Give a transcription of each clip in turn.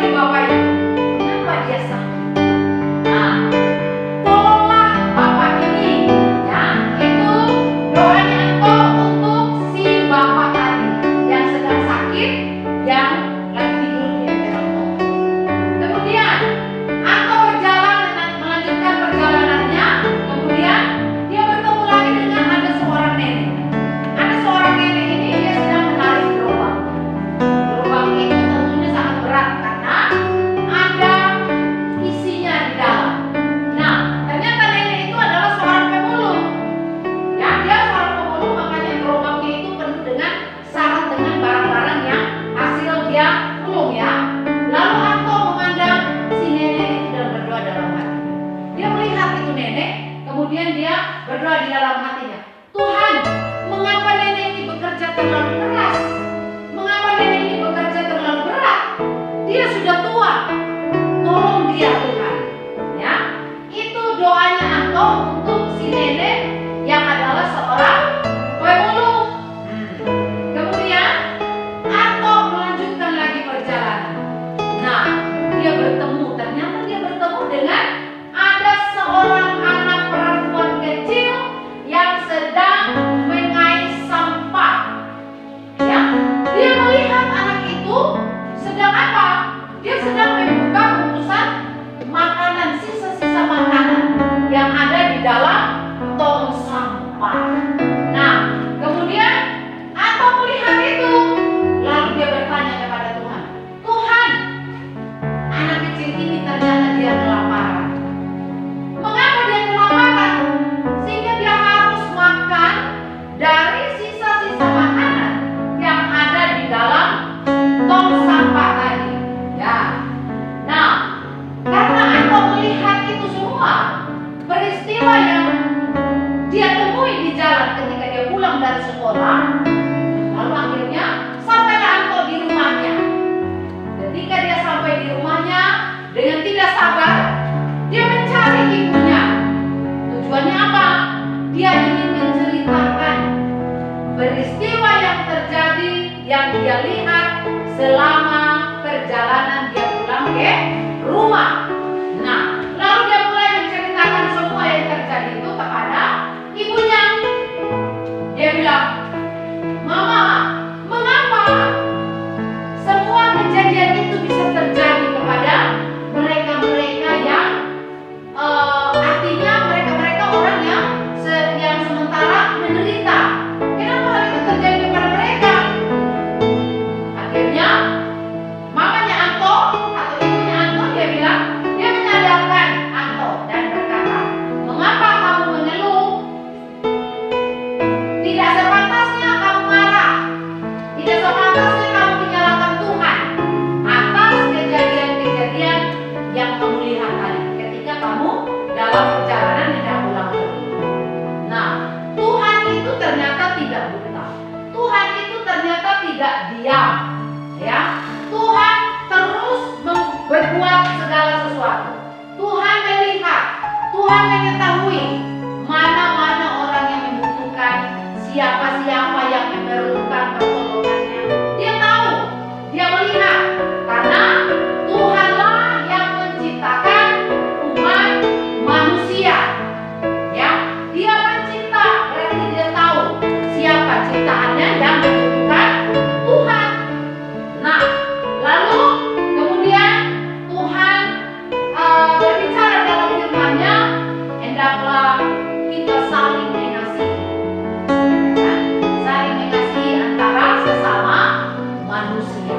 nih Bapak Ibu, kenapa dia sakit? Nah, tolonglah Bapak ini, ya, itu doanya engkau untuk si Bapak tadi yang sedang sakit, yang lagi tidur di emperan toko. Kemudian engkau melanjutkan perjalanannya. Kemudian dia bertemu lagi dengan ada seorang nenek. Ada seorang nenek ini, dia sedang menarik gerobak. Gerobak itu tentunya sangat berat karena ada isinya di dalam. Nah, ternyata nenek itu adalah seorang pemulung. Ya, dia seorang pemulung, makanya gerobaknya itu penuh dengan syarat dengan barang-barang yang hasil dia pulung, ya. Lalu engkau memandang si nenek itu dan berdoa dalam hatinya. Dia melihat itu nenek, kemudian dia berdoa di dalam hatinya, Tuhan, mengapa nenek ini bekerja terlalu keras? Mengapa nenek ini bekerja terlalu berat? Dia sudah tua. Tolong dia Tuhan. Ya, itu doanya engkau untuk si nenek yang adalah seorang pemulung. Kemudian engkau melanjutkan lagi perjalanan. Nah, ternyata dia bertemu dengan ada seorang anak perempuan kecil yang sedang mengais sampah. Ya, dia melihat anak itu sedang apa? Dia sedang membuka bungkusan makanan, sisa-sisa makanan yang ada di dalam tong sampah. Nah, kemudian apa melihat itu? Lalu dia bertanya kepada Tuhan, Tuhan, anak kecil ini ternyata dia kelaparan. Mengapa dia kelaparan? Sehingga dia harus makan dari sisa-sisa makanan yang ada di dalam tong sampah tadi. Ya. Nah, karena engkau melihat itu semua, peristiwa yang dia temui di jalan ketika dia pulang dari sekolah, lalu akhirnya sampailah engkau di rumahnya. Ketika dia sampai di rumahnya, dengan tidak sabar, dia mencari ibunya. Tujuannya apa? Dia ingin menceritakan peristiwa yang terjadi, yang dia lihat selama perjalanan dia pulang ke rumah. Nah, lalu dia mulai menceritakan semua yang terjadi itu kepada ibunya. Dia bilang, Mama, mengapa semua kejadian itu bisa terjadi kepada mereka-mereka yang artinya mereka-mereka orang yang sementara menderita. Kenapa hal itu terjadi kepada mereka? Akhirnya mamanya Anto atau ibunya Anto, dia bilang, dia menyadarkan Anto dan berkata, mengapa kamu mengeluh? Tidak sepantasnya kamu marah. Tidak sepantasnya kamu menyalahkan Tuhan atas kejadian-kejadian yang kamu lihat tadi ketika kamu dalam perjalanan hendak pulang ke rumah. Nah, Tuhan itu ternyata tidak buta. Tuhan itu ternyata tidak diam. Ya, Tuhan terus berbuat segala sesuatu. Tuhan melihat, Tuhan mengetahui mana-mana orang yang membutuhkan, siapa-siapa yang memerlukan pertolongannya. Dia tahu, dia melihat, karena Tuhanlah yang menciptakan umat manusia. Ya, dia mencipta, berarti dia tahu siapa ciptaannya yang membutuhkan Tuhan. Nah, lalu kemudian Tuhan berbicara dalam firman-Nya, hendaklah kita saling mengasihi. Ya, saling mengasihi antara sesama manusia.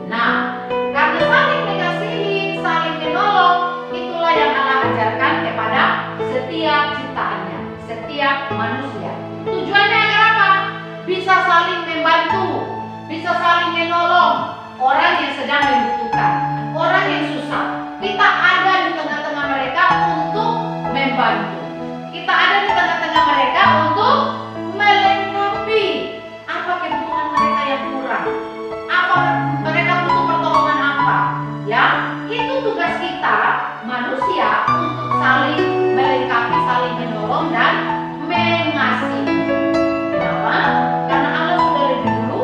Nah, karena saling mengasihi, saling menolong, itulah yang Allah ajarkan kepada setiap ciptaannya, setiap manusia. Tujuannya agar apa? Bisa saling membantu, bisa saling menolong orang yang sedang membutuhkan, orang yang susah. Kita ada di tengah-tengah mereka untuk membantu. Kita ada di tengah-tengah mereka untuk melengkapi apa kebutuhan mereka yang kurang. Apa mereka butuh pertolongan apa? Ya, itu tugas kita manusia untuk saling melengkapi, saling menolong dan mengasihi. Kenapa? Karena Allah sudah lebih dulu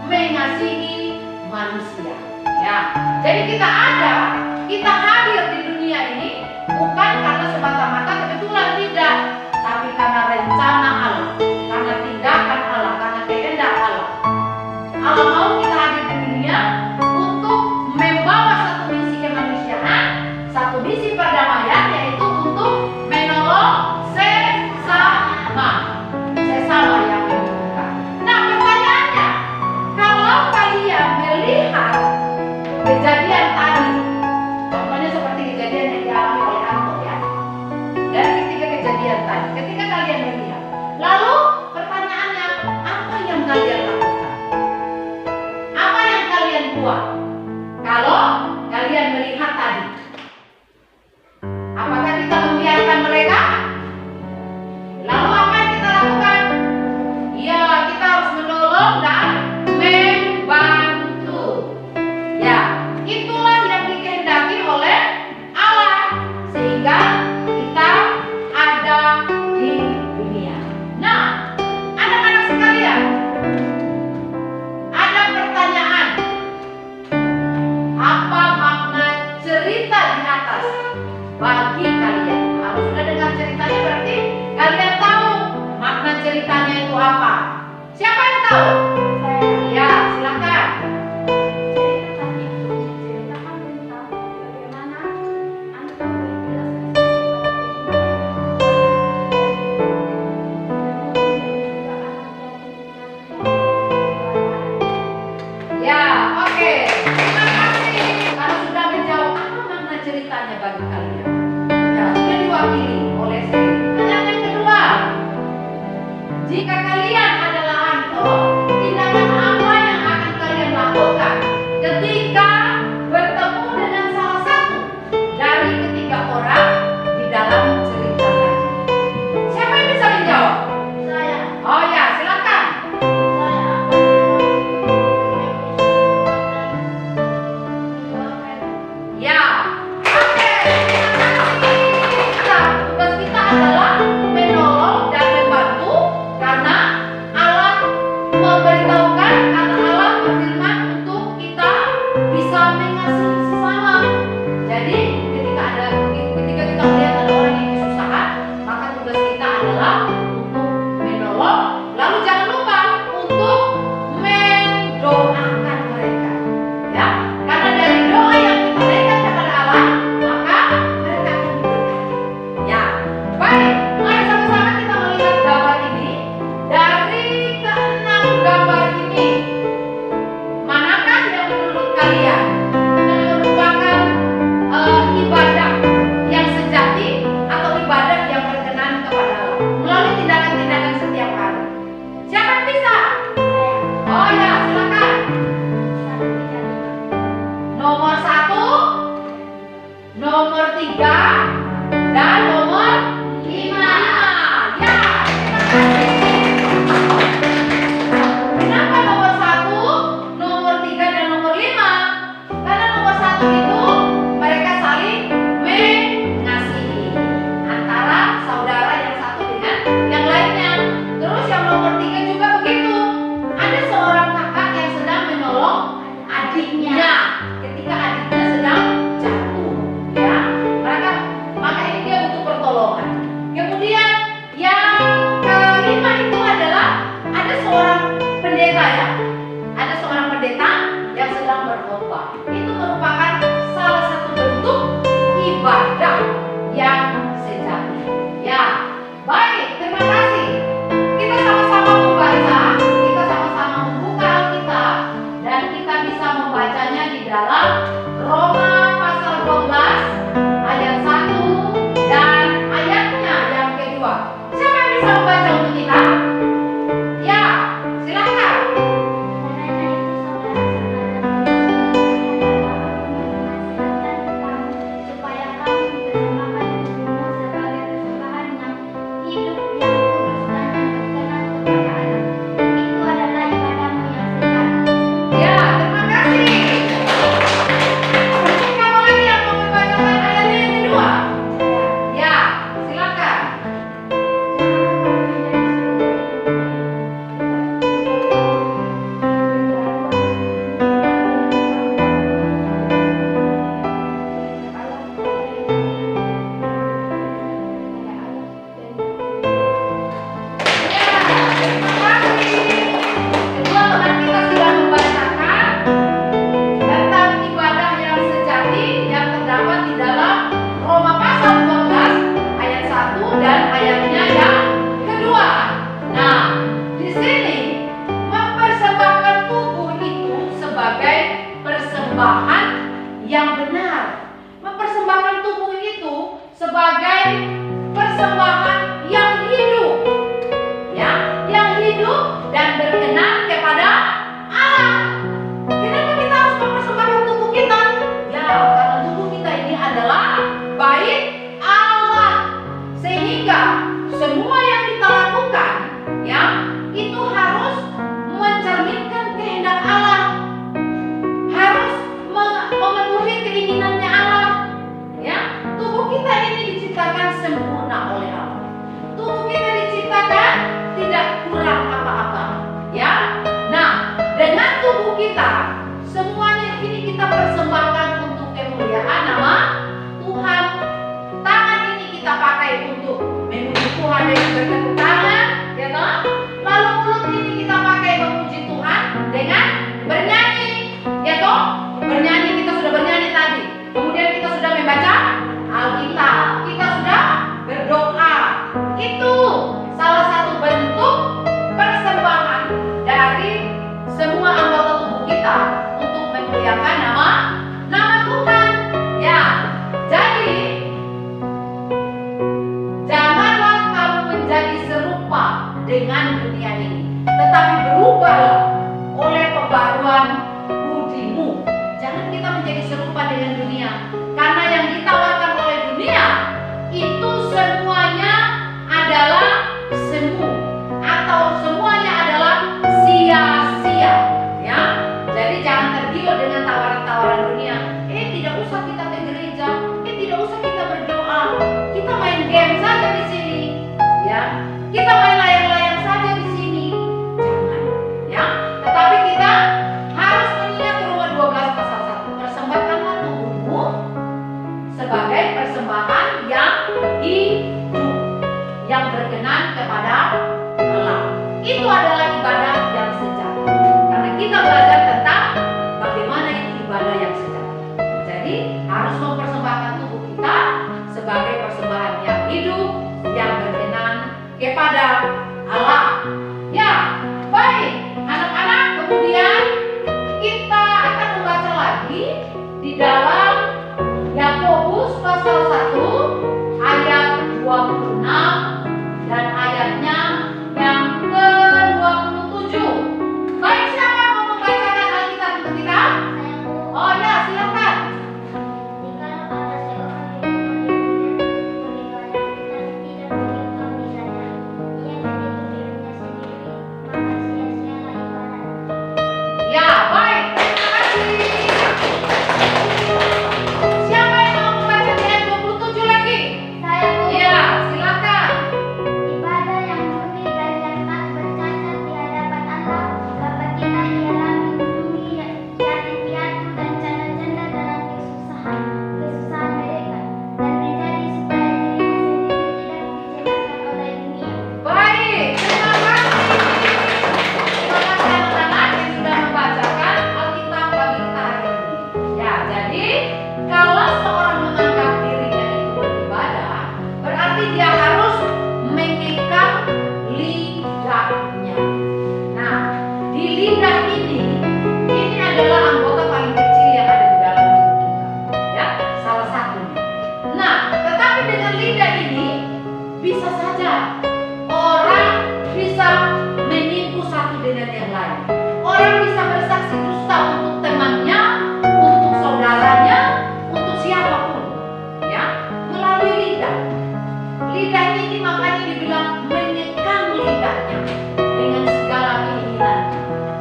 mengasihi manusia. Ya, jadi kita ada bagi kalian. Kalau sudah dengar ceritanya berarti kalian tahu makna ceritanya itu apa. Siapa yang tahu? Ya, silakan. Ceritakan itu menceritakan tentang bagaimana anak menjelaskan Ya, oke. Terima kasih. Kalau sudah menjawab apa makna ceritanya bagi kalian? Ya, sudah diwakili oleh Sri. Pertanyaan yang kedua. Jika kalian adalah Anto, tindakan apa yang akan kalian lakukan ketika bertemu dengan salah satu dari ketiga orang di dalam cerita tadi? Siapa yang bisa menjawab? saya Oh ya, silakan. saya akan Ya, oke. Nah, tugas kita adalah menolong dan membantu karena Allah memberitahukan, karena Allah berfirman untuk kita bisa mengasihi sesama. Jadi ketika kita melihat ada orang yang kesusahan, maka tugas kita adalah untuk menolong. Lalu jangan lupa untuk mendoakan mereka. Ya, karena dari doa yang kita naikkan kepada Allah, maka mereka akan diberkati. Ya, baik. Mari sama-sama kita melihat gambar ini. Dari keenam gambar ini, manakah yang menurut kalian merupakan ibadah yang sejati atau ibadah yang berkenan kepada Allah melalui tindakan-tindakan setiap hari? Siapa yang bisa? Oh ya, silakan. Nomor 1, nomor 3, dan nomor 5. Ya, terima kasih. Kenapa nomor 1, nomor 3, dan nomor 5? Karena nomor 1 itu mereka saling mengasihi antara saudara yang satu dengan yang lainnya. Terus yang nomor 3 juga begitu. Ada seorang kakak yang sedang menolong adiknya ketika adiknya sedang jatuh, ya. Maka ini dia butuh pertolongan. Kemudian yang kelima itu adalah ada seorang pendeta, ya. Ada seorang pendeta yang sedang berkhotbah. Itu merupakan salah satu bentuk ibadah yang sejati. Ya, baik, terima kasih. Kita sama-sama membaca, kita sama-sama membuka Alkitab, dan kita bisa membacanya di dalam Roma pasal 12 ayat 1 dan ayatnya yang kedua. Siapa yang bisa membaca untuk kita? Ya, silakan. Karena itu saudara-saudara supaya kamu mempersembahkan tubuhmu sebagai persembahan yang hidup, yang kudus dan yang berkenan kepada Allah. Itu adalah ibadahmu yang sejati. Ya, terima kasih. Mungkin kamu lagi yang mau membacakan ayatnya yang kedua? Ya, silakan. Ya, terima kasih. Kedua teman kita sudah membacakan tentang ibadah yang sejati yang terdapat di dalam Roma pasal 12 ayat 1 dan ayatnya yang kedua. Nah, di sini mempersembahkan tubuh itu sebagai persembahan yang benar. Mempersembahkan tubuh itu sebagai persembahan yang hidup. Ya, yang hidup dan berkenan kepada Allah. Kenapa kita harus mempersembahkan tubuh kita? Ya, karena tubuh kita ini adalah bait Allah. Sehingga semua yang kita lakukan, ya, itu harus mencerminkan kehendak Allah. Harus memenuhi keinginannya Allah. Ya, tubuh kita ini diciptakan sempurna oleh Allah. Tubuh kita diciptakan tidak kurang apa-apa, ya. Nah, dengan tubuh kita semuanya ini kita persembahkan untuk kemuliaan nama Tuhan. berjumpa dengan dunia. Karena yang ditawarkan oleh dunia itu semuanya adalah semu atau semuanya adalah sia-sia, ya. Jadi jangan tergiur dengan tawaran-tawaran dunia. Tidak usah kita ke gereja, tidak usah kita berdoa, kita main game saja di sini, ya. Kita main layang-layang saja di sini. Jangan, ya. Tetapi kita harus mengingat Roma 12 pasal 1. Persembahkanlah tubuhmu sebagai persembahan yang hidup, yang berkenan kepada Allah. Itu adalah ibadah yang sejati. Karena kita belajar tentang bagaimana itu ibadah yang sejati. Jadi harus mempersembahkan tubuh kita sebagai persembahan yang hidup, yang berkenan kepada Allah. Ya, baik anak-anak, kemudian kita akan membaca lagi di dalam Yakobus pasal 1 ayat 26 dan ayatnya yang ke-27. Baik, siapa yang mau membacakan Alkitab untuk kita? Saya Bu. Oh ya, silakan. Jikalau ada seorang yang beribadah tetapi tidak mengikat lidahnya, ia menipu dirinya sendiri, maka sia-sialah ibadahnya. Ya, baik. Terima kasih. Siapa yang mau membaca di ayat 27 lagi? Saya Bu. Ya, silakan. Ibadah yang murni dan yang tak bercacat di hadapan Allah Bapa kita ialah mengunjungi yatim piatu dan janda-janda dalam kesusahan mereka, dan menjadi supaya dirinya sendiri tidak dikecewakan oleh dunia. Baik, terima kasih. Terima kasih anak-anak yang sudah membacakan Alkitab bagi kita hari ini. Ya, jadi kalau seorang menganggap dirinya itu beribadah, berarti dia harus mengekang lidahnya. Nah, di lidah ini adalah anggota paling kecil yang ada di dalam tubuh kita. Ya, salah satunya. Nah, tetapi dengan lidah ini bisa saja orang bisa menipu satu dengan yang lain. Orang bisa bersaksi dusta untuk temannya, untuk saudaranya, untuk siapapun, ya, melalui lidah. Lidah ini makanya dibilang mengekang lidahnya dengan segala keinginan.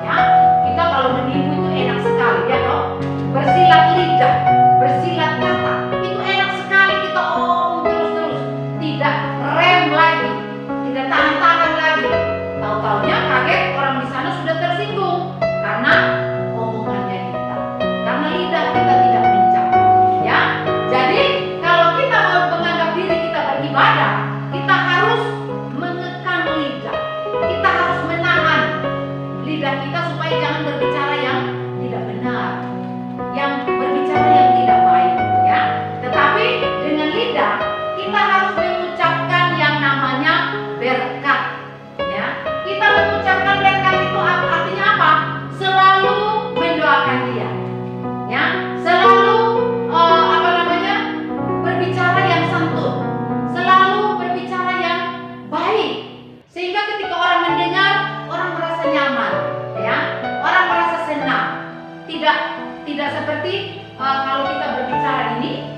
Ya, kita kalau menipu itu enak sekali, ya toh. Bersilat lidah, bersilat kata, itu enak sekali kita terus-terus, tidak rem lagi, tidak tahan-tahan lagi. Tahu-taunya kaget orang di sana sudah tersinggung karena omongannya kita, karena lidah kita tidak bijak, ya. Jadi kalau kita mau menganggap diri kita beribadah, kita harus mengekang lidah, kita harus menahan lidah kita supaya jangan berbicara yang tidak benar, yang berbicara yang tidak baik, ya. Tetapi dengan lidah kita harus mengucapkan yang namanya berkat, ya. Kita mengucapkan berkat itu artinya apa? Selalu mendoakan dia, ya. Selalu berbicara yang santun, selalu berbicara yang baik, sehingga ketika orang mendengar, orang merasa nyaman, ya. Orang merasa senang. Tidak seperti kalau kita berbicara ini,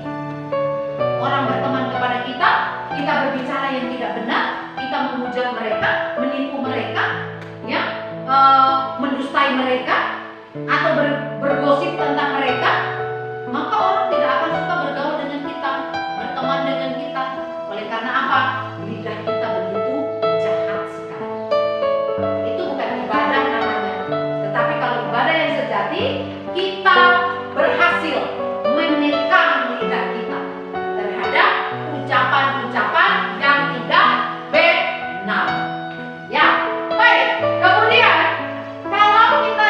orang berteman kepada kita, kita berbicara yang tidak benar, kita menghujat mereka, menipu mereka, ya, mendustai mereka, atau bergosip tentang mereka, maka orang tidak akan suka bergaul dengan kita, berteman dengan kita. Oleh karena apa? Lidah kita begitu jahat sekali. Itu bukan ibadah namanya. Tetapi kalau ibadah yang sejati, kita berhasil menekan lidah kita terhadap ucapan-ucapan yang tidak benar. Ya, baik. Kemudian kalau kita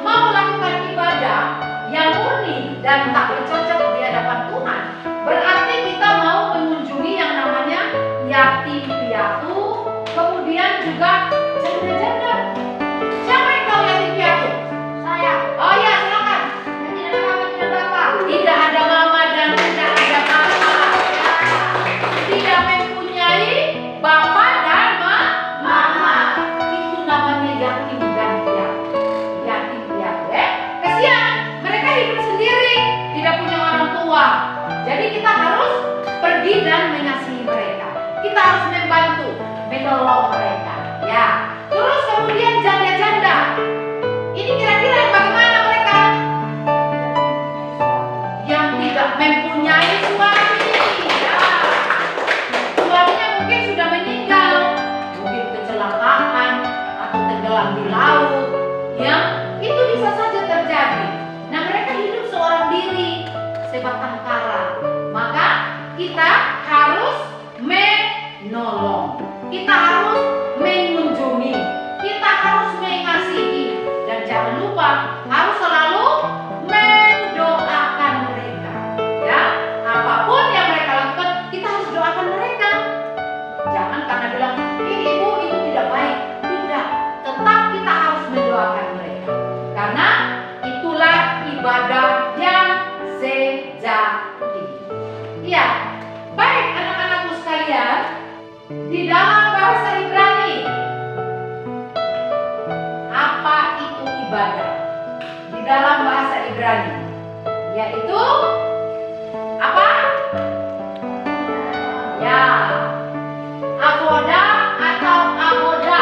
mau melakukan ibadah yang murni dan tak bercacat di hadapan Tuhan, berarti kita mau mengunjungi yang namanya yatim piatu, kemudian juga janda-janda. Siapa yang tahu yatim piatu? Saya. Oh ya, silakan. Tidak ada mama, tidak ada bapak. Tidak ada mama dan tidak ada papa. Tidak mempunyai bapak dan mama. Itu namanya yatim dan piatu. Yatim piatu. Kasihan, mereka hidup sendiri. dan mengasihi mereka. Kita harus membantu, menolong mereka. Ya. Terus kemudian janda-janda. Ini kira-kira yang bagaimana mereka? Yang tidak mempunyai suami. Ya. Suaminya mungkin sudah meninggal, mungkin kecelakaan atau tenggelam di laut. Ya, itu bisa saja terjadi. Nah, mereka hidup seorang diri, sebatang kara. Maka kita harus menolong, kita harus mengunjungi, kita harus mengasihi, dan jangan lupa harus selalu mendoakan mereka. Ya, apapun yang mereka lakukan, kita harus doakan mereka. Jangan karena bilang, ibu itu tidak baik. Tidak, tetap kita harus mendoakan mereka. Karena itulah ibadah yang sejati. Ya, baik anak-anakku sekalian, di dalam bahasa Ibrani, apa itu ibadah? Di dalam bahasa Ibrani, yaitu apa? Ya, avoda atau aboda,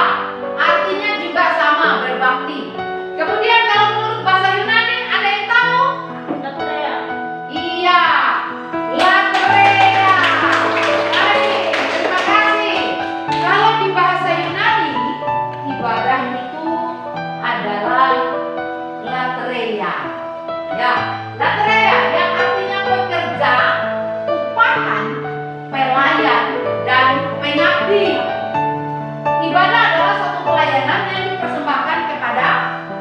artinya juga sama, berbakti. Kemudian kalau menurut bahasa Yunani, ada yang tahu? Latreia. Iya, latreia. Baik, terima kasih. Kalau di bahasa Yunani, ibadah itu adalah latreia. Ya, latreia yang artinya pekerja, upahan, pelayan, dan pengabdi. Ibadah adalah satu pelayanan yang dipersembahkan kepada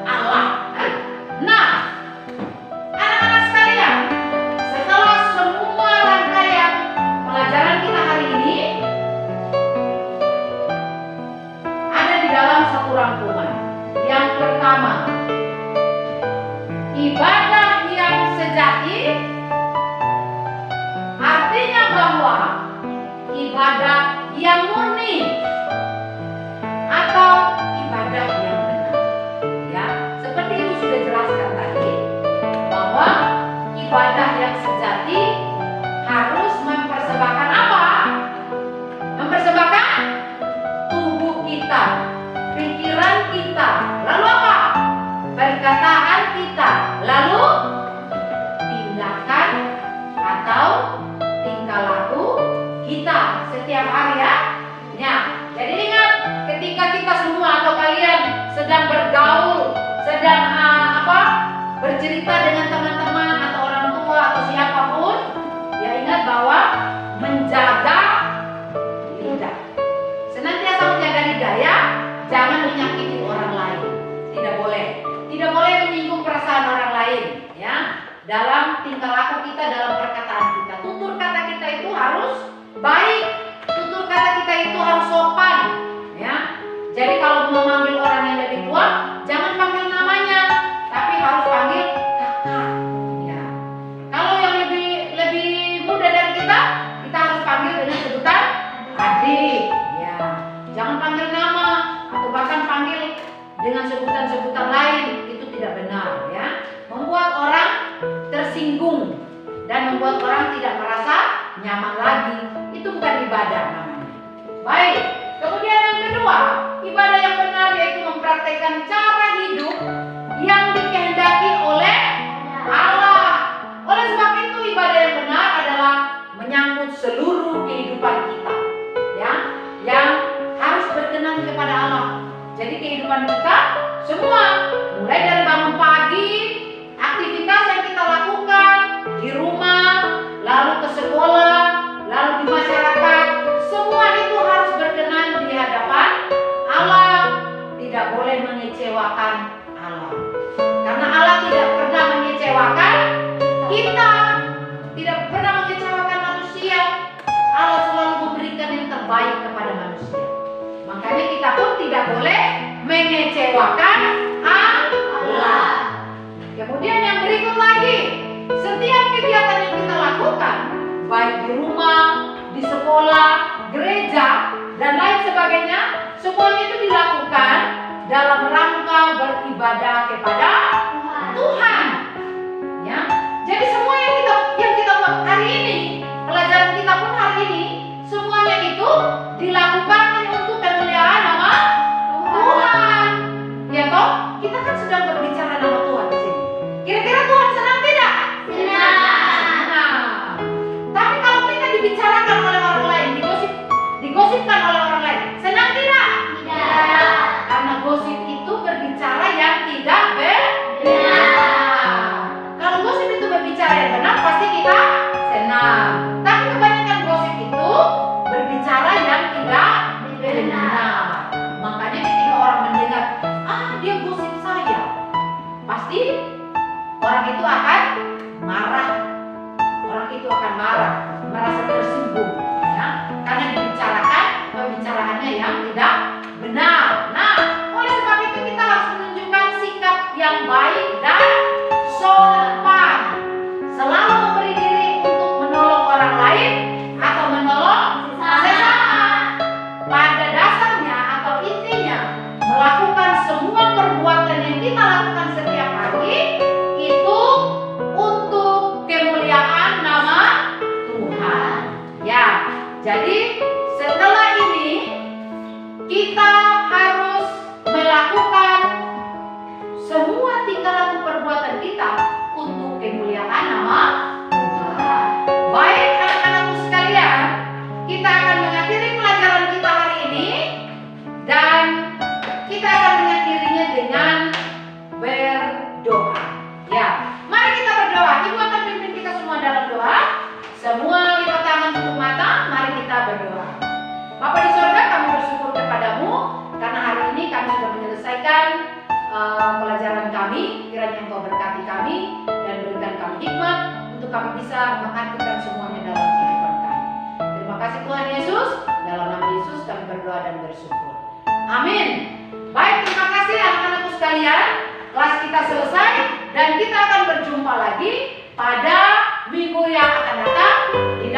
Allah. Nah, anak-anak sekalian, setelah semua rangkaian pelajaran kita hari ini ada di dalam satu rangkuman. Yang pertama, ibadah yang sejati artinya bahwa ibadah yang murni atau ibadah yang benar. Ya, seperti itu sudah jelaskan tadi bahwa ibadah yang sejati harus mempersembahkan apa? Mempersembahkan tubuh kita, pikiran kita, lalu apa? Perkataan kita, lalu tindakan atau tingkah laku kita setiap hari ya. Ya, jadi ingat ketika kita semua atau kalian sedang bergaul, sedang bercerita dengan teman-teman atau orang tua atau siapapun, ya ingat bahwa menjaga lidah. Senantiasa menjaga lidah ya, jangan menyakiti orang lain. Tidak boleh. Tidak boleh menyinggung perasaan orang lain ya. Dalam tingkah laku kita, dalam perkataan kita, tutur kata kita itu harus baik. Tutur kata kita itu harus sopan ya. Jadi kalau mau manggil orang yang lebih tua, jangan panggil namanya, tapi harus panggil kakak ya. Kalau yang lebih muda dari kita harus panggil dengan sebutan adik ya. Jangan panggil nama atau bahkan panggil dengan sebutan-sebutan lain, itu tidak benar ya. Membuat orang tersinggung dan membuat orang tidak merasa nyaman lagi. Itu bukan ibadah namanya. Baik, kemudian yang kedua, ibadah yang benar yaitu mempraktikkan cara hidup yang dikehendaki oleh Allah. Oleh sebab itu ibadah yang benar adalah menyangkut seluruh kehidupan kita ya, yang harus berkenan kepada Allah. Jadi kehidupan kita semua, mulai dari bangun pagi, aktivitas yang kita lakukan di rumah, lalu ke sekolah, lalu di masyarakat, semua itu harus berkenan di hadapan Allah. Tidak boleh mengecewakan Allah, karena Allah tidak pernah mengecewakan kita, tidak pernah mengecewakan manusia. Allah selalu memberikan yang terbaik kepada manusia. Makanya kita pun tidak boleh mengecewakan Allah. Kemudian yang berikut lagi, setiap kegiatan yang kita lakukan, baik di rumah, di sekolah, gereja, dan lain sebagainya, semuanya itu dilakukan dalam rangka beribadah kepada Tuhan. Ya, jadi semua yang kita buat hari ini, pelajaran kita pun hari ini marah, merasa tersinggung, ya, karena dibicarakan pembicaraannya yang tidak benar. Nah, oleh sebab itu kita harus menunjukkan sikap yang baik dan sopan, selalu memberi diri untuk menolong orang lain atau menolong sesama. Pada dasarnya atau intinya, melakukan semua perbuatan yang kita lakukan setiap hari itu untuk kemuliaan nama Tuhan. Ya, jadi setelah ini kita harus melakukan semua tingkah laku perbuatan kita untuk kemuliaan nama Tuhan. Baik anak-anakku sekalian, kita akan mengakhiri pelajaran kita hari ini dan kita akan mengakhirinya dengan berdoa. Ya, mari kita berdoa. Ibu akan pimpin kita semua dalam doa. Semua lipat tangan, tutup mata. Mari kita berdoa. Bapa di sorga, kami bersyukur kepadamu karena hari ini kami sudah menyelesaikan pelajaran kami. Kiranya Engkau berkati kami dan berikan kami hikmat untuk kami bisa mengartikan semuanya dalam kehidupan kami. Terima kasih Tuhan Yesus. Dalam nama Yesus kami berdoa dan bersyukur. Amin. Baik, terima kasih anak-anakku sekalian. Kelas kita selesai dan kita akan berjumpa lagi pada minggu yang akan datang di